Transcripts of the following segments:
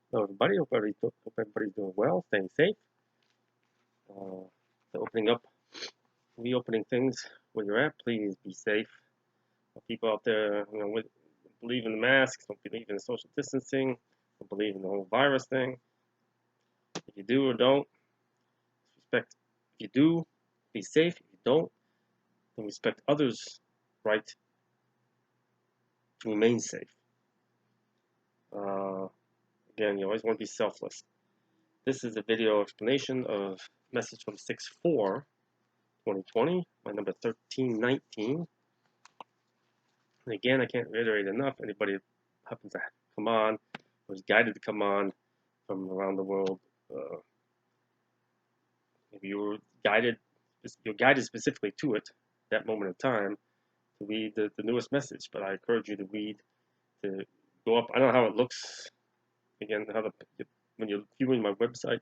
Hello, everybody. Hope everybody's doing well, staying safe. So opening up, reopening things where you're at. Please be safe. People out there, believe in the masks, don't believe in social distancing, don't believe in the whole virus thing. If you do or don't, respect. If you do, be safe. If you don't, then respect others' right to remain safe. Uh, Again, you always want to be selfless. This is a video explanation of message from 6/4/2020, my number 1319. And again, I can't reiterate enough. Anybody who happens to come on, was guided to come on from around the world, maybe you're guided specifically to it, that moment in time, to read the newest message. But I encourage you to read, to go up. I don't know how it looks. Again, when you're viewing my website,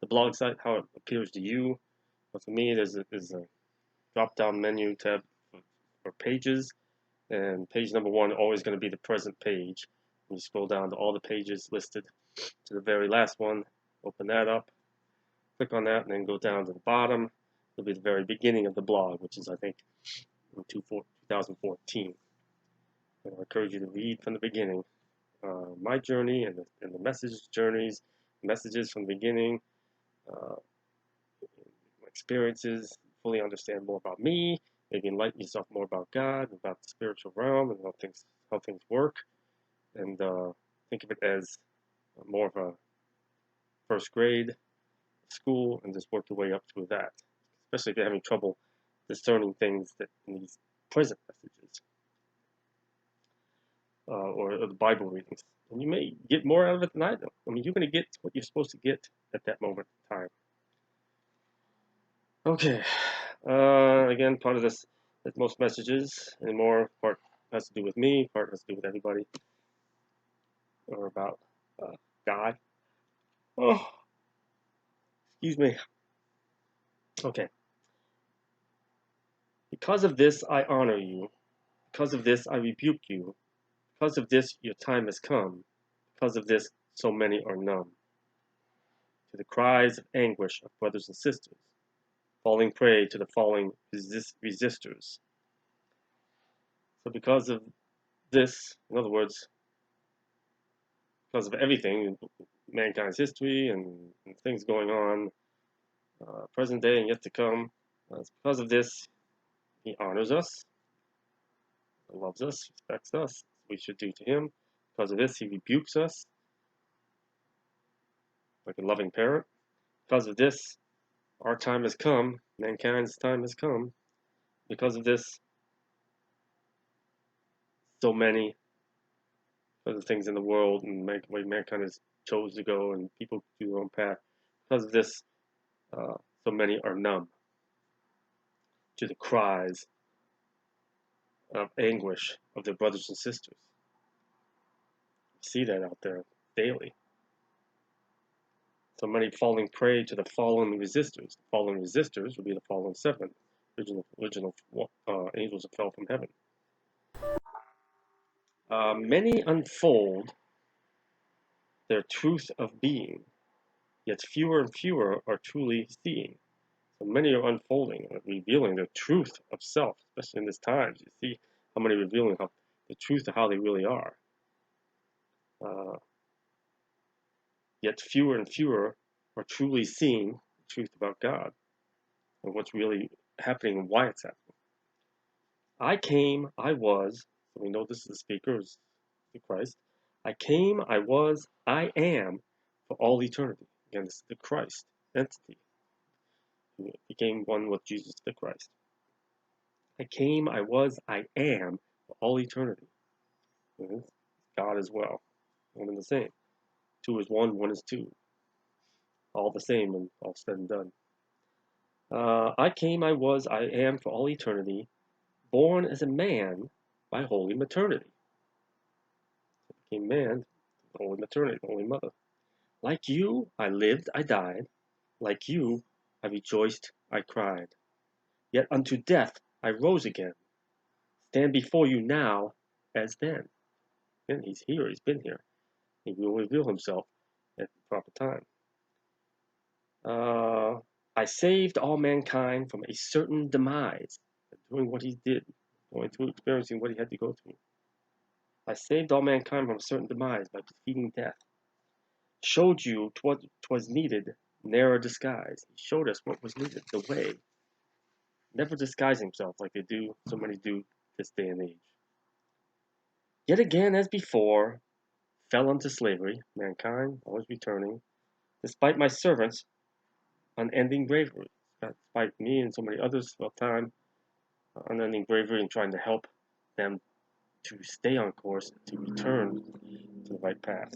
the blog site, how it appears to you. But for me, there's a drop-down menu tab for pages, and page number 1 always going to be the present page. And you scroll down to all the pages listed to the very last one, open that up, click on that, and then go down to the bottom. It'll be the very beginning of the blog, which is, I think, in 2014. And I encourage you to read from the beginning my journey and the messages from the beginning, my experiences, fully understand more about me, maybe enlighten yourself more about God, about the spiritual realm, and how things work, and think of it as more of a first grade school, and just work your way up through that. Especially if you're having trouble discerning things that in these present messages or the Bible readings. And you may get more out of it than I do. I mean, you're going to get what you're supposed to get at that moment in time. Okay. Again, part of this, as most messages anymore, part has to do with me, part has to do with everybody, or about God. Oh, excuse me. Okay. Because of this, I honor you. Because of this, I rebuke you. Because of this, your time has come. Because of this, so many are numb to the cries of anguish of brothers and sisters, falling prey to the falling resistors. So because of this, in other words, because of everything, mankind's history and things going on, present day and yet to come, it's because of this, he honors us, loves us, respects us, we should do to him. Because of this, he rebukes us like a loving parent. Because of this, our time has come, mankind's time has come. Because of this, so many of the things in the world and the way mankind has chose to go and people do their own path. Because of this, so many are numb to the cries of anguish of their brothers and sisters. You see that out there daily. So many falling prey to the fallen resistors. The fallen resistors would be the fallen seven, original angels that fell from heaven. Many unfold their truth of being, yet fewer and fewer are truly seeing. So many are unfolding, revealing the truth of self, especially in this time. You see how many are revealing the truth of how they really are. Yet fewer and fewer are truly seeing the truth about God and what's really happening and why it's happening. I came, I was, so we know this is the speaker, is Christ. I came, I was, I am for all eternity. Again, this is the Christ entity who became one with Jesus the Christ. I came, I was, I am for all eternity. And God as well, one and the same. Two is one, one is two. All the same when all said and done. I came, I was, I am for all eternity, born as a man by holy maternity. I became man, holy maternity, holy mother. Like you, I lived, I died. Like you, I rejoiced, I cried. Yet unto death I rose again. Stand before you now as then. And he's here, he's been here. He will reveal himself at the proper time. I saved all mankind from a certain demise, doing what he did, going through experiencing what he had to go through. I saved all mankind from a certain demise by defeating death. Showed you what 'twas needed, ne'er disguise. He showed us what was needed, the way. Never disguise himself like so many do this day and age. Yet again, as before, fell into slavery, mankind always returning, despite my servants' unending bravery, despite me and so many others throughout time, unending bravery in trying to help them to stay on course, to return to the right path.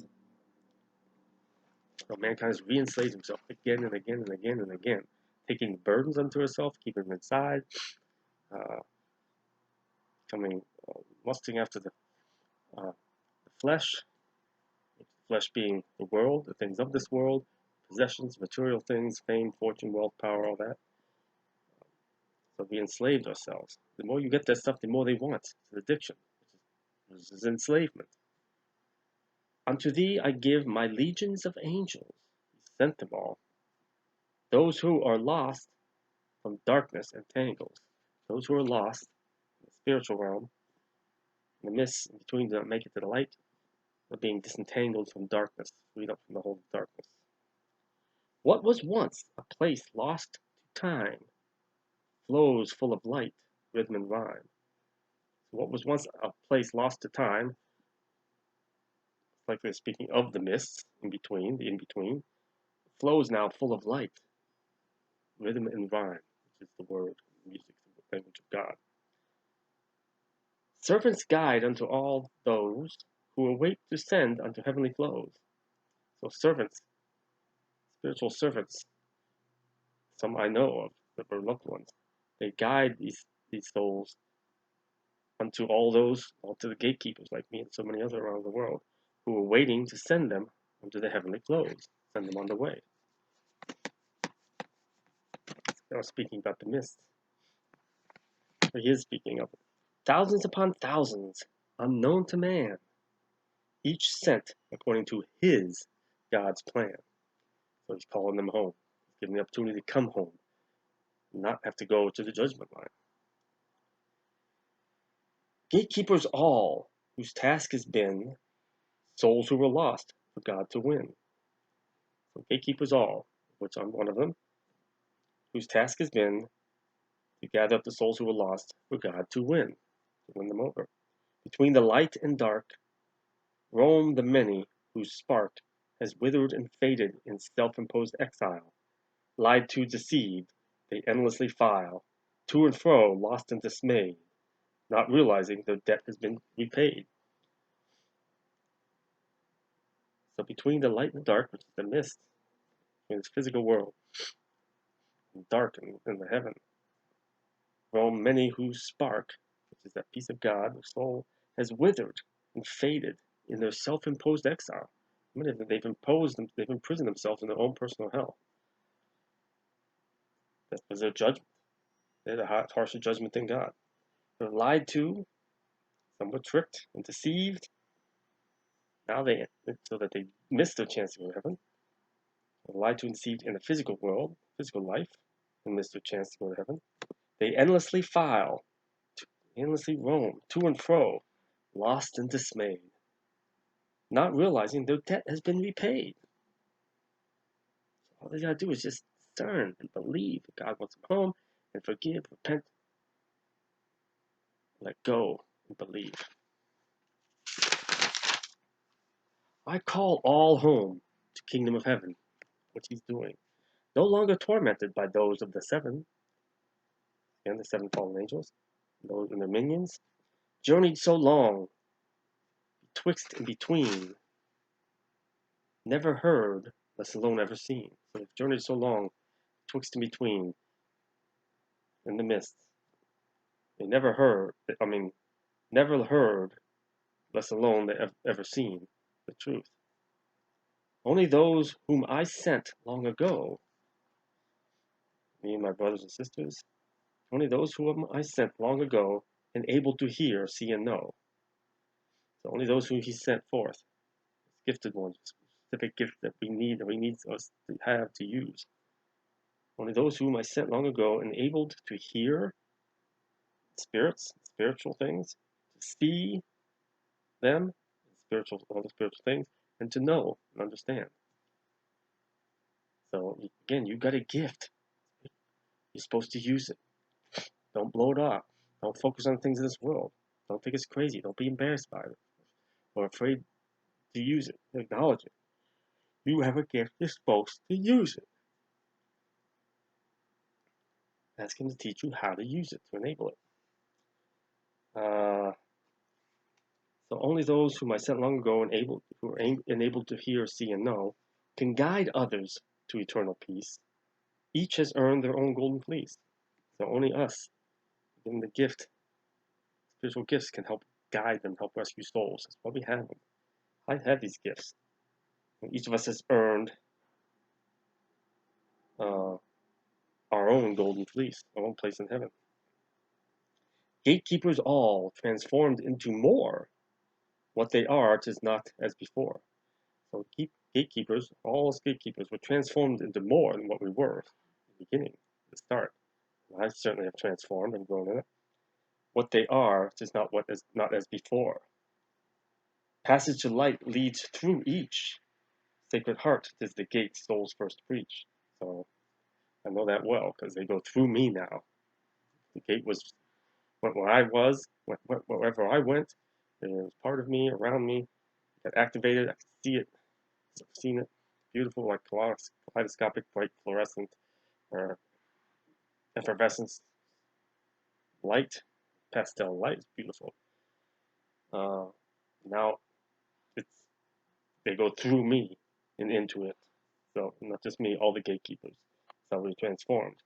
So mankind has re-enslaved himself again and again and again and again, taking burdens unto herself, keeping them inside, becoming lusting after the flesh being the world, the things of this world, possessions, material things, fame, fortune, wealth, power, all that. So we enslaved ourselves. The more you get that stuff, the more they want. It's an addiction. This is enslavement. Unto thee I give my legions of angels. He sent them all. Those who are lost from darkness and tangles. Those who are lost in the spiritual realm, in the mist in between do not make it to the light, are being disentangled from darkness, freed up from the hold of darkness. What was once a place lost to time flows full of light, rhythm, and rhyme. So what was once a place lost to time, like we're speaking of the mists in between, the in-between, flows now full of light, rhythm, and rhyme, which is the word, music, the language of God. Servants guide unto all those who await to send unto heavenly flows. So servants, spiritual servants, some I know of that were loved ones, they guide these souls unto all to the gatekeepers like me and so many others around the world, who are waiting to send them unto the heavenly flows, send them on the way. Now speaking about the mist, he is speaking of it. Thousands upon thousands, unknown to man, each sent according to his God's plan. So he's calling them home, he's giving the opportunity to come home, not have to go to the judgment line. Gatekeepers all, whose task has been souls who were lost for God to win. So gatekeepers all, which I'm one of them, whose task has been to gather up the souls who were lost for God to win them over. Between the light and dark, roam the many whose spark has withered and faded in self-imposed exile. Lied to, deceived, they endlessly file, to and fro, lost and dismayed, not realizing their debt has been repaid. So between the light and the dark, which is the mist, in this physical world, and dark in the heaven, roam many whose spark, which is that piece of God, the soul, has withered and faded in their self-imposed exile. Many of them, they've imprisoned themselves in their own personal hell. That was their judgment. They had a harsher judgment than God. They're lied to, some were tricked and deceived. Now so that they missed their chance to go to heaven. They're lied to and deceived in the physical world, physical life, and missed their chance to go to heaven. They endlessly endlessly roam to and fro, lost and dismayed, not realizing their debt has been repaid. So all they gotta do is just discern and believe that God wants them home, and forgive, repent, let go, and believe. I call all home to kingdom of heaven, which he's doing. No longer tormented by those of the seven, and the seven fallen angels, those and their minions, journeyed so long, betwixt and between, never heard, less alone ever seen. So they've journeyed so long, betwixt and between, in the mist. They never heard, less alone they ever seen, the truth. Only those whom I sent long ago, me and my brothers and sisters, only those whom I sent long ago, and able to hear, see, and know. So only those whom he sent forth, gifted ones, specific gift that we need us to have to use. Only those whom I sent long ago, enabled to hear spirits, spiritual things, to see them, all the spiritual things, and to know and understand. So again, you got a gift. You're supposed to use it. Don't blow it off. Don't focus on things in this world. Don't think it's crazy. Don't be embarrassed by it or afraid to use it. Acknowledge it. You have a gift. You're supposed to use it. Ask him to teach you how to use it, to enable it. So only those whom I sent long ago, who are enabled to hear, see, and know, can guide others to eternal peace. Each has earned their own golden fleece. So only us, given the gift, spiritual gifts, can help guide them, help rescue souls. That's why we have them. I have these gifts. And each of us has earned our own golden fleece, our own place in heaven. Gatekeepers all, transformed into more. What they are, 'tis not as before. So gatekeepers, all us gatekeepers, were transformed into more than what we were at the beginning, the start. I certainly have transformed and grown in it. What they are, 'tis not as before. Passage to light leads through each. Sacred Heart is the gate souls first preach. So I know that well because they go through me now. The gate was where I was, wherever I went, it was part of me, around me, got activated. I could see it, I've seen it. Beautiful, like kaleidoscopic, bright, fluorescent, or effervescence light, pastel light. It's beautiful. Now they go through me and into it. So not just me, all the gatekeepers. That's how we transformed.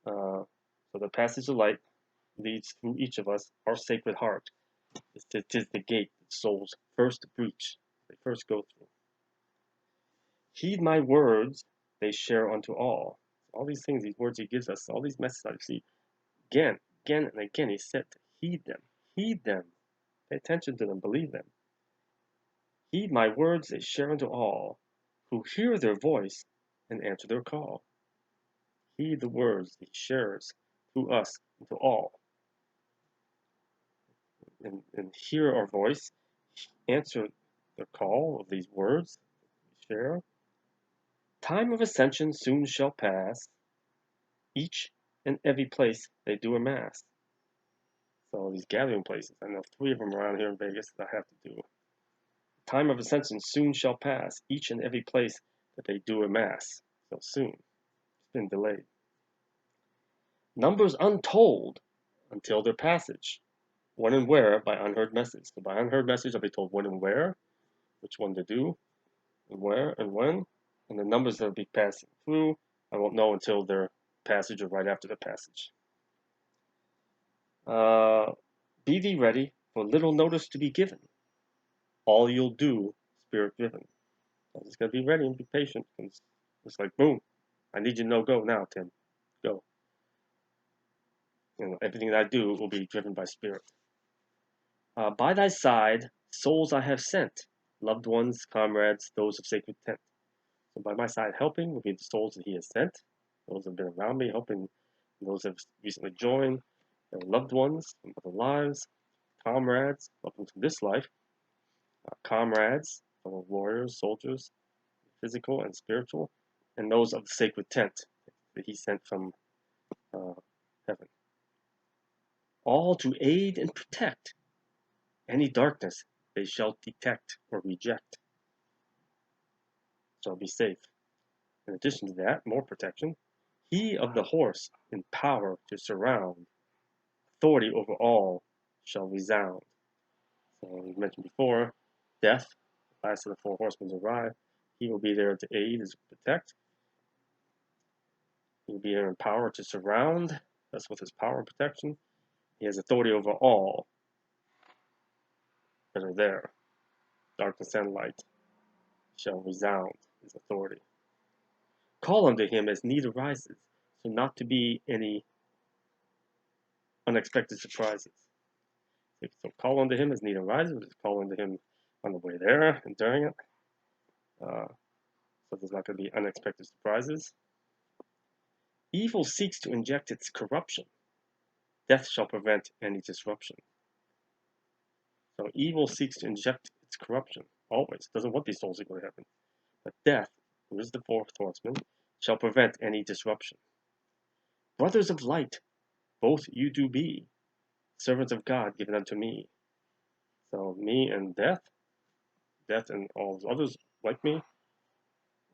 So the passage of light leads through each of us, our sacred heart. It is the gate that souls first breach, they first go through. Heed my words, they share unto all. All these things, these words he gives us, all these messages I see, again and again, he said to heed them, pay attention to them, believe them. Heed my words, they share unto all, who hear their voice and answer their call. Heed the words he shares through us and to all. And hear our voice, answer the call of these words we share. Time of ascension soon shall pass, each and every place they do a mass. So these gathering places, I know 3 of them around here in Vegas that I have to do. Time of ascension soon shall pass, each and every place that they do a mass. So soon. It's been delayed. Numbers untold until their passage. When and where by unheard message. So by unheard message, I'll be told when and where, which one to do, and where and when. And the numbers that will be passing through, I won't know until their passage or right after the passage. Be thee ready for little notice to be given. All you'll do, spirit driven. So just gotta be ready and be patient. It's like boom, I need you to know. Go now, Tim. Go. Everything that I do will be driven by spirit. By thy side, souls I have sent, loved ones, comrades, those of sacred tent. So by my side, helping will be the souls that he has sent, those that have been around me, helping those that have recently joined, their loved ones from other lives, comrades, loved ones from this life, comrades, fellow warriors, soldiers, physical and spiritual, and those of the sacred tent that he sent from heaven. All to aid and protect any darkness they shall detect or reject. Shall be safe. In addition to that, more protection. He of the horse in power to surround, authority over all shall resound. So we mentioned before, death, the last of the 4 horsemen arrive. He will be there to aid and protect. He will be there in power to surround. That's with his power and protection. He has authority over all that are there. Darkness and light shall resound his authority. Call unto him as need arises, so not to be any unexpected surprises. So call unto him as need arises, just call unto him on the way there and during it. So there's not going to be unexpected surprises. Evil seeks to inject its corruption. Death shall prevent any disruption. So evil seeks to inject its corruption, always. Doesn't want these souls to go to heaven. But death, who is the fourth horseman, shall prevent any disruption. Brothers of light, both you do be, servants of God given unto me. So me and death and all those others like me,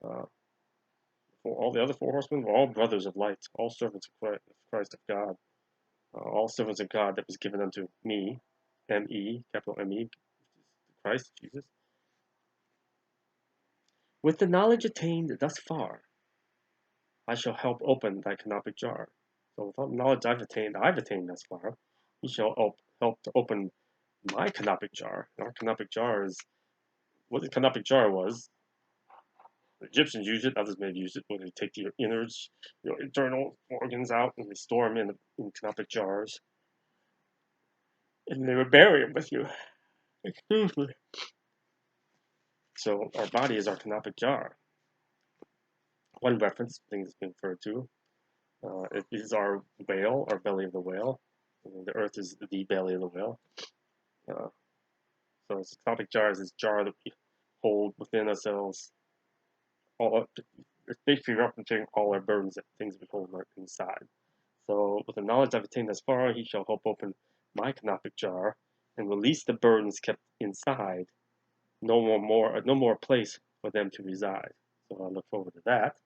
for all the other four horsemen were all brothers of light, all servants of Christ of God, all servants of God that was given unto me, M-E, capital M-E, Christ, Jesus. With the knowledge attained thus far, I shall help open thy canopic jar. So with all the knowledge I've attained thus far, he shall help to open my canopic jar. Our canopic jar is what the canopic jar was. The Egyptians used it, others may have used it when they take your innards, your internal organs out, and they store them in canopic jars. And they would bury them with you. Excuse me. So our body is our canopic jar. One reference, thing that's being referred to, it is our whale, our belly of the whale. The earth is the belly of the whale. So it's canopic jar is this jar that we hold within ourselves. It's basically referencing all our burdens, things we hold inside. So with the knowledge I've attained thus far, he shall help open my canopic jar and release the burdens kept inside. No more place for them to reside. So I look forward to that.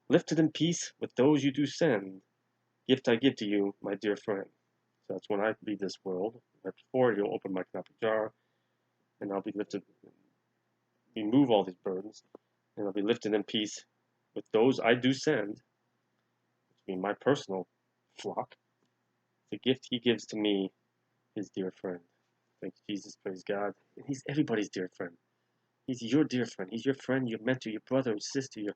Lifted in peace with those you do send, gift I give to you, my dear friend. So that's when I leave this world. Right before he'll open my canopic jar, and I'll be lifted, remove all these burdens, and I'll be lifted in peace with those I do send, which mean my personal flock. The gift he gives to me, his dear friend. Thank you, Jesus, praise God. And he's everybody's dear friend. He's your dear friend. He's your friend, your mentor, your brother, your sister, your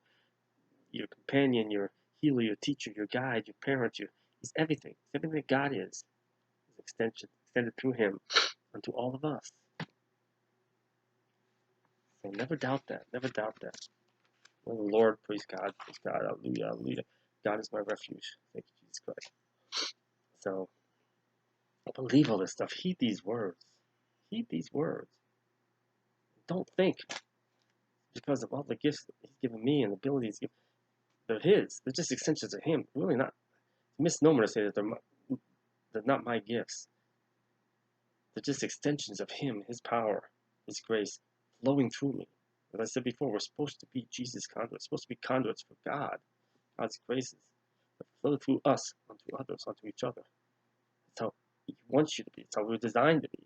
companion, your healer, your teacher, your guide, your parent. He's everything. He's everything that God is. His extended through him unto all of us. So never doubt that. Never doubt that. Oh, the Lord, praise God, hallelujah, hallelujah. God is my refuge. Thank you, Jesus Christ. So believe all this stuff. Heed these words. Heed these words. Don't think because of all the gifts that he's given me and the abilities they're his. They're just extensions of him. Really not. It's a misnomer to say that they're not my gifts. They're just extensions of him, his power, his grace flowing through me. As I said before, we're supposed to be Jesus' conduits. We're supposed to be conduits for God, God's graces that flow through us onto others, onto each other. That's how he wants you to be. It's how we're designed to be.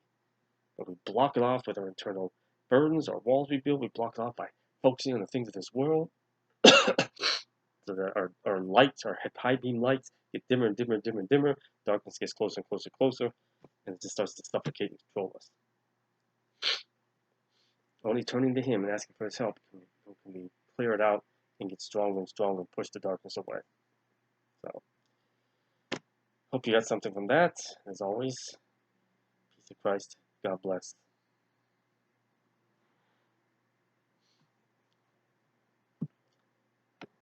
But we block it off with our internal burdens, our walls we build. We block it off by focusing on the things of this world. So that our lights, our high beam lights, get dimmer and dimmer and dimmer and dimmer. Darkness gets closer and closer and closer, and it just starts to suffocate and control us. Only turning to him and asking for his help can we clear it out and get stronger and stronger and push the darkness away. So, hope you got something from that. As always, peace of Christ. God bless.